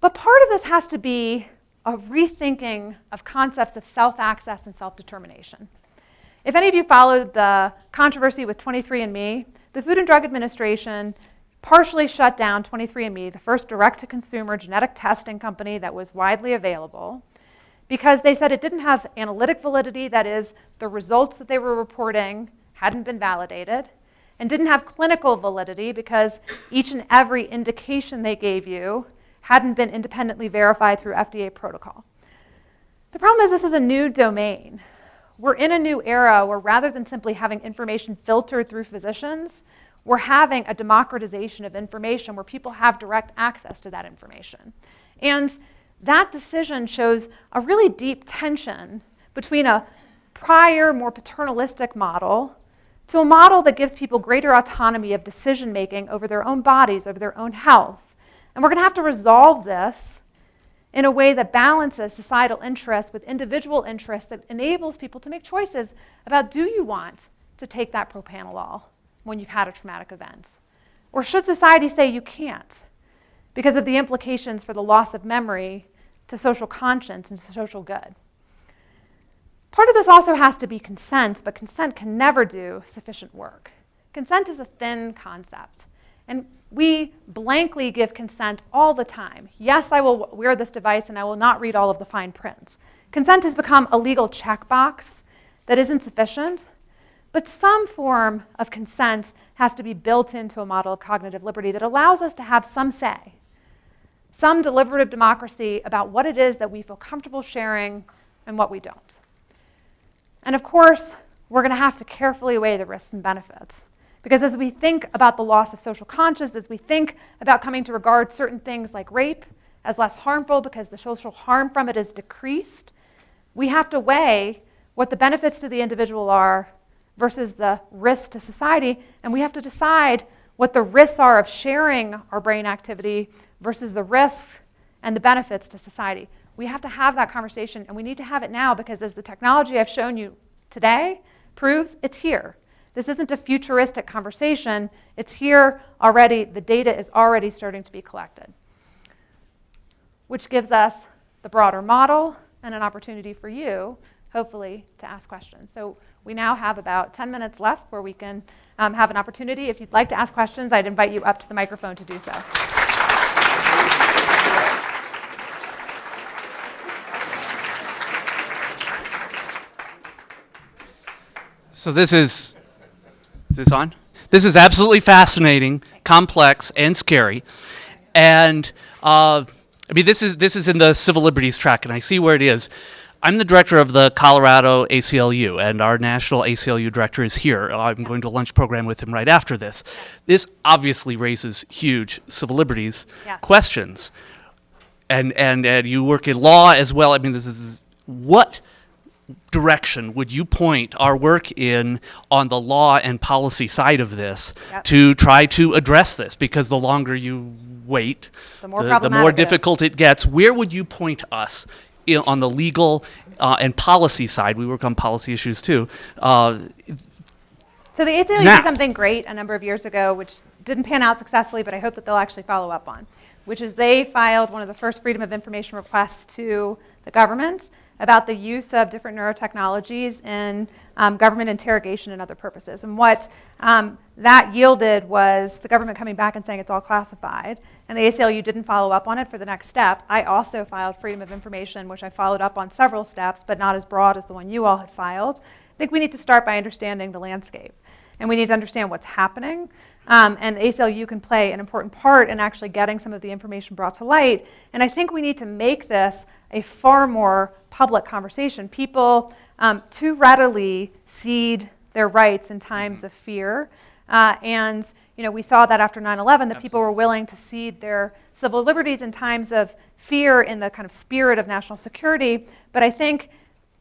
But part of this has to be a rethinking of concepts of self-access and self-determination. If any of you followed the controversy with 23andMe, the Food and Drug Administration partially shut down 23andMe, the first direct-to-consumer genetic testing company that was widely available, because they said it didn't have analytic validity, that is, the results that they were reporting hadn't been validated, and didn't have clinical validity because each and every indication they gave you hadn't been independently verified through FDA protocol. The problem is this is a new domain. We're in a new era where rather than simply having information filtered through physicians, we're having a democratization of information where people have direct access to that information. And that decision shows a really deep tension between a prior, more paternalistic model to a model that gives people greater autonomy of decision-making over their own bodies, over their own health. And we're going to have to resolve this in a way that balances societal interests with individual interests, that enables people to make choices about, do you want to take that propranolol when you've had a traumatic event? Or should society say you can't because of the implications for the loss of memory to social conscience and to social good? Part of this also has to be consent, but consent can never do sufficient work. Consent is a thin concept. And we blankly give consent all the time. Yes, I will wear this device and I will not read all of the fine print. Consent has become a legal checkbox that isn't sufficient, but some form of consent has to be built into a model of cognitive liberty that allows us to have some say, some deliberative democracy about what it is that we feel comfortable sharing and what we don't. And of course, we're going to have to carefully weigh the risks and benefits. Because as we think about the loss of social conscience, as we think about coming to regard certain things like rape as less harmful because the social harm from it is decreased, we have to weigh what the benefits to the individual are versus the risks to society, and we have to decide what the risks are of sharing our brain activity versus the risks and the benefits to society. We have to have that conversation, and we need to have it now because as the technology I've shown you today proves, it's here. This isn't a futuristic conversation. It's here already. The data is already starting to be collected, which gives us the broader model and an opportunity for you, hopefully, to ask questions. So we now have about 10 minutes left where we can have an opportunity. If you'd like to ask questions, I'd invite you up to the microphone to do so.
So this is on? This is absolutely fascinating, complex, and scary. And this is in the civil liberties track, and I see where it is. I'm the director of the Colorado ACLU, and our national ACLU director is here. I'm going to a lunch program with him right after this. This obviously raises huge civil liberties questions. And you work in law as well. I mean, this is what direction would you point our work in on the law and policy side of this to try to address this? Because the longer you wait, the more difficult it gets. Where would you point us on the legal and policy side? We work on policy issues too.
So the ACLU did something great a number of years ago, which didn't pan out successfully, but I hope that they'll actually follow up on, which is they filed one of the first Freedom of Information requests to the government about the use of different neurotechnologies in government interrogation and other purposes. And what that yielded was the government coming back and saying it's all classified, and the ACLU didn't follow up on it for the next step. I also filed Freedom of Information, which I followed up on several steps, but not as broad as the one you all had filed. I think we need to start by understanding the landscape, and we need to understand what's happening. And the ACLU can play an important part in actually getting some of the information brought to light. And I think we need to make this a far more public conversation. People too readily cede their rights in times of fear. And we saw that after 9/11, that people were willing to cede their civil liberties in times of fear in the kind of spirit of national security. But I think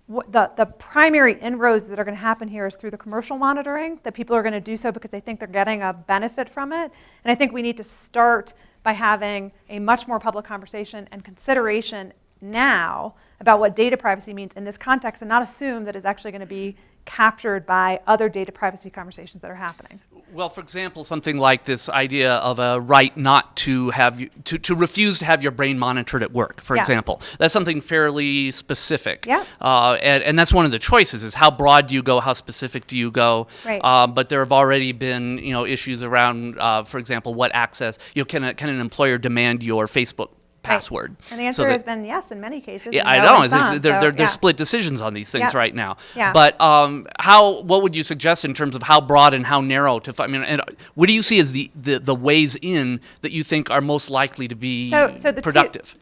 the primary inroads that are going to happen here is through the commercial monitoring, that people are going to do so because they think they're getting a benefit from it. And I think we need to start by having a much more public conversation and consideration now about what data privacy means in this context, and not assume that it's actually going to be captured by other data privacy conversations that are happening.
Well, for example, something like this idea of a right not to have you, to refuse to have your brain monitored at work, for example. That's something fairly specific.
Yeah.
And that's one of the choices, is how broad do you go, how specific do you go?
Right.
But there have already been, issues around, for example, what access, can an employer demand your Facebook password?
Right. And the answer has been yes in many cases.
Yeah, I know. There's split decisions on these things right now.
Yeah.
But what would you suggest in terms of how broad and how narrow to? And what do you see as the ways in that you think are most likely to be productive?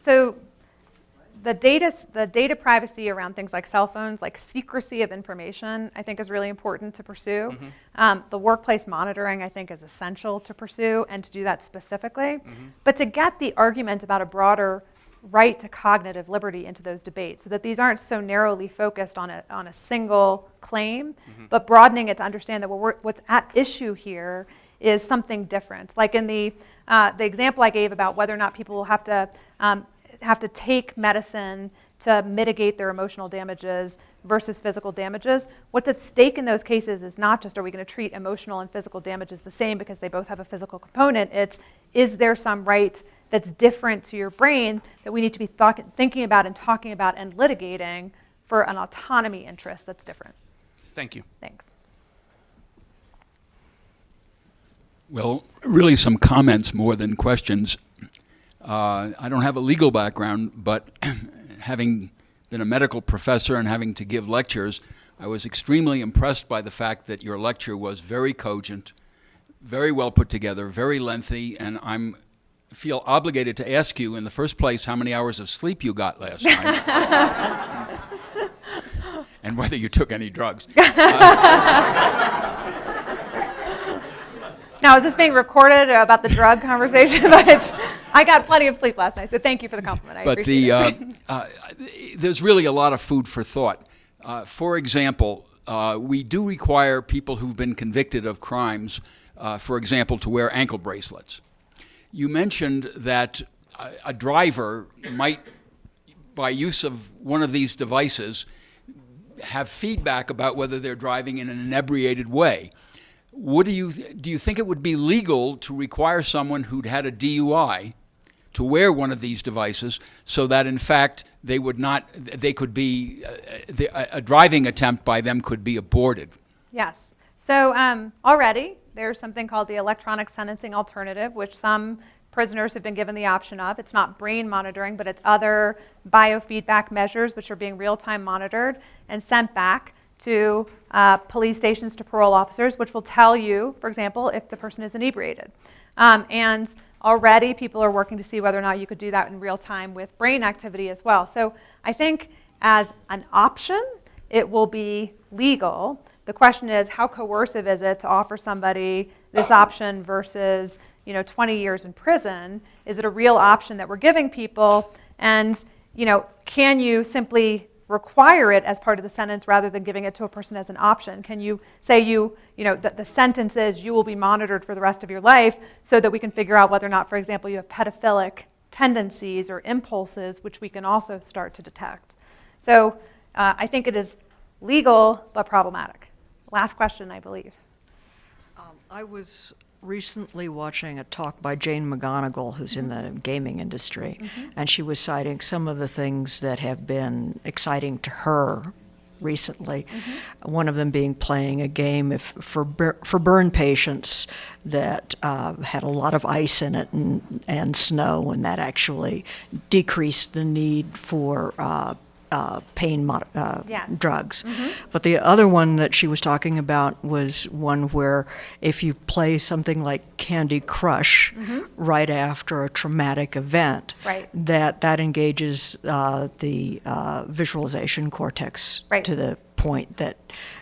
The data privacy around things like cell phones, like secrecy of information, I think is really important to pursue. Mm-hmm. The workplace monitoring, I think, is essential to pursue, and to do that specifically. Mm-hmm. But to get the argument about a broader right to cognitive liberty into those debates, so that these aren't so narrowly focused on a single claim, mm-hmm. but broadening it to understand that what's at issue here is something different. Like in the example I gave about whether or not people will have to take medicine to mitigate their emotional damages versus physical damages. What's at stake in those cases is not just, are we going to treat emotional and physical damages the same because they both have a physical component? It's, is there some right that's different to your brain that we need to be thinking about and talking about and litigating for an autonomy interest that's different?
Thank you.
Thanks.
Well, really some comments more than questions. I don't have a legal background, but having been a medical professor and having to give lectures, I was extremely impressed by the fact that your lecture was very cogent, very well put together, very lengthy, and I feel obligated to ask you in the first place how many hours of sleep you got last night, and whether you took any drugs.
Now, is this being recorded about the drug conversation? But I got plenty of sleep last night, so thank you for the compliment. I appreciate it.
There's really a lot of food for thought. For example, we do require people who've been convicted of crimes, for example, to wear ankle bracelets. You mentioned that a driver might, by use of one of these devices, have feedback about whether they're driving in an inebriated way. Do you think it would be legal to require someone who'd had a DUI to wear one of these devices so that in fact they could be, a driving attempt by them could be aborted?
Yes. So already there's something called the electronic sentencing alternative, which some prisoners have been given the option of. It's not brain monitoring, but it's other biofeedback measures which are being real-time monitored and sent back to police stations, to parole officers, which will tell you, for example, if the person is inebriated. And already people are working to see whether or not you could do that in real time with brain activity as well. So I think as an option, it will be legal. The question is, how coercive is it to offer somebody this option versus 20 years in prison? Is it a real option that we're giving people? And can you simply require it as part of the sentence rather than giving it to a person as an option? Can you say that the sentence is you will be monitored for the rest of your life so that we can figure out whether or not, for example, you have pedophilic tendencies or impulses, which we can also start to detect. So I think it is legal but problematic. Last question, I believe.
I was recently watching a talk by Jane McGonigal, who's in the gaming industry, and she was citing some of the things that have been exciting to her recently. One of them being playing a game for burn patients that had a lot of ice in it and snow, and that actually decreased the need for pain drugs. But the other one that she was talking about was one where if you play something like Candy Crush right after a traumatic event, that engages the visualization cortex to the point that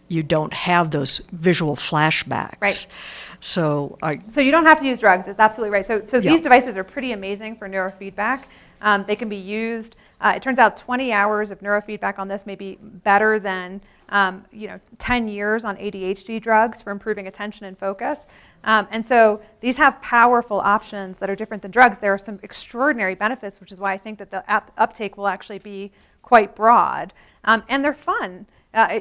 you don't have those visual flashbacks. So
you don't have to use drugs. It's absolutely right. So these devices are pretty amazing for neurofeedback. They can be used. It turns out 20 hours of neurofeedback on this may be better than 10 years on ADHD drugs for improving attention and focus. And so these have powerful options that are different than drugs. There are some extraordinary benefits, which is why I think that the uptake will actually be quite broad. And they're fun.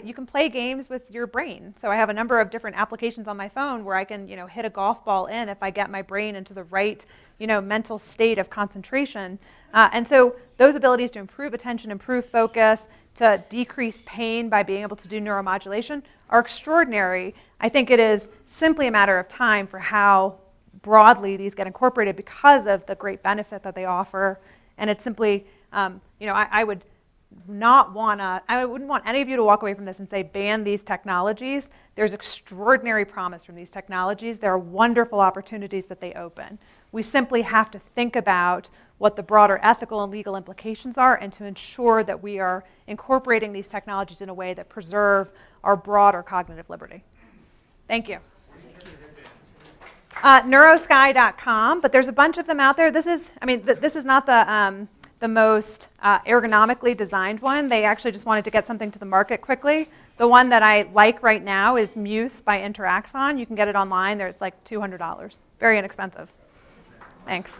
You can play games with your brain. So I have a number of different applications on my phone where I can hit a golf ball in if I get my brain into the right mental state of concentration. And so those abilities to improve attention, improve focus, to decrease pain by being able to do neuromodulation are extraordinary. I think it is simply a matter of time for how broadly these get incorporated because of the great benefit that they offer. And it's simply, I would not I wouldn't want any of you to walk away from this and say, ban these technologies. There's extraordinary promise from these technologies. There are wonderful opportunities that they open. We simply have to think about what the broader ethical and legal implications are and to ensure that we are incorporating these technologies in a way that preserve our broader cognitive liberty. Thank you. Neurosky.com, but there's a bunch of them out there. This is not the most ergonomically designed one. They actually just wanted to get something to the market quickly. The one that I like right now is Muse by Interaxon. You can get it online. There's like $200. Very inexpensive. Thanks.